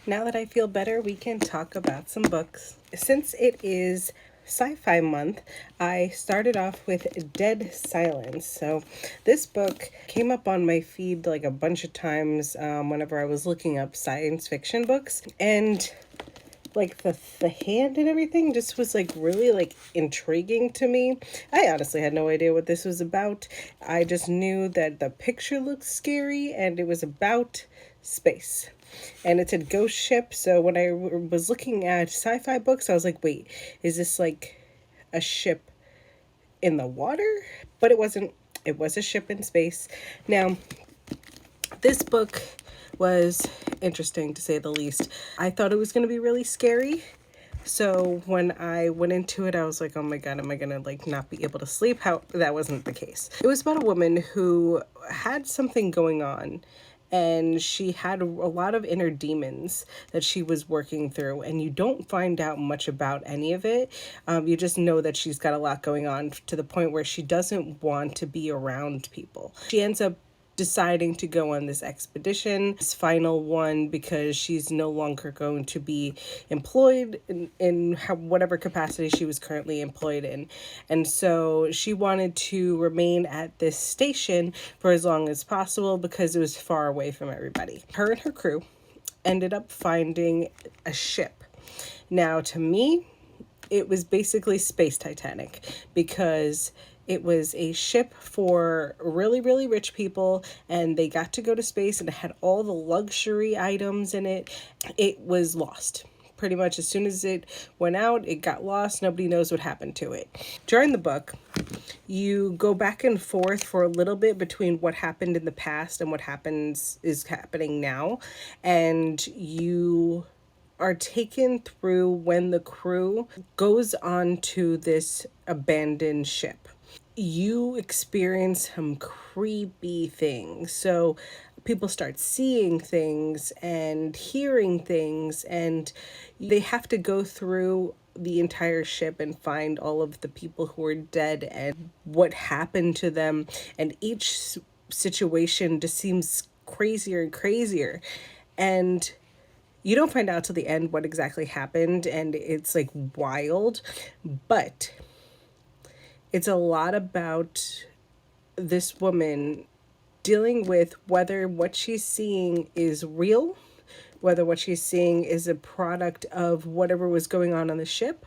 Now that I feel better, we can talk about some books. Since it is sci-fi month, I started off with Dead Silence. So this book came up on my feed like a bunch of times whenever I was looking up science fiction books, and like the hand and everything just was like really like intriguing to me. I honestly had no idea what this was about. I just knew that the picture looked scary and it was about space. And it's a ghost ship. So when I was looking at sci-fi books, I was like, wait, is this like a ship in the water? But it wasn't. It was a ship in space. Now, this book was interesting to say the least. I thought it was going to be really scary. So when I went into it, I was like, oh my God, am I going to like not be able to sleep? How that wasn't the case. It was about a woman who had something going on, and she had a lot of inner demons that she was working through, and you don't find out much about any of it. You just know that she's got a lot going on to the point where she doesn't want to be around people. She ends up deciding to go on this expedition, this final one, because she's no longer going to be employed in whatever capacity she was currently employed in. And so she wanted to remain at this station for as long as possible because it was far away from everybody. Her and her crew ended up finding a ship. Now, to me, it was basically Space Titanic, because it was a ship for really, really rich people, and they got to go to space, and it had all the luxury items in it. It was lost. Pretty much as soon as it went out, it got lost. Nobody knows what happened to it. During the book, you go back and forth for a little bit between what happened in the past and what is happening now. And you are taken through when the crew goes on to this abandoned ship. You experience some creepy things. So people start seeing things and hearing things, and they have to go through the entire ship and find all of the people who are dead and what happened to them. And each situation just seems crazier and crazier. And you don't find out till the end what exactly happened, and it's like wild, but it's a lot about this woman dealing with whether what she's seeing is real, whether what she's seeing is a product of whatever was going on the ship,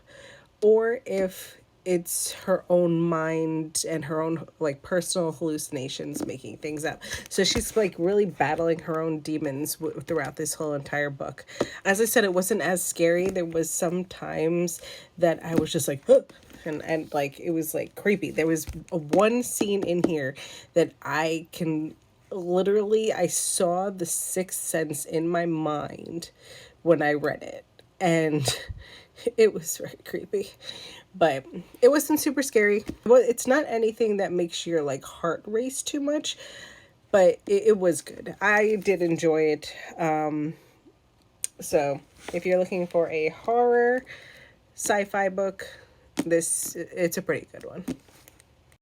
or if it's her own mind and her own like personal hallucinations making things up. So she's like really battling her own demons throughout this whole entire book. As I said, it wasn't as scary. There was some times that I was just like, ugh, and like it was like creepy. There was one scene in here that I can literally, I saw the Sixth Sense in my mind when I read it, and it was very creepy, but it wasn't super scary. Well, it's not anything that makes your like heart race too much, but it was good. I did enjoy it. So if you're looking for a horror sci-fi book, it's a pretty good one.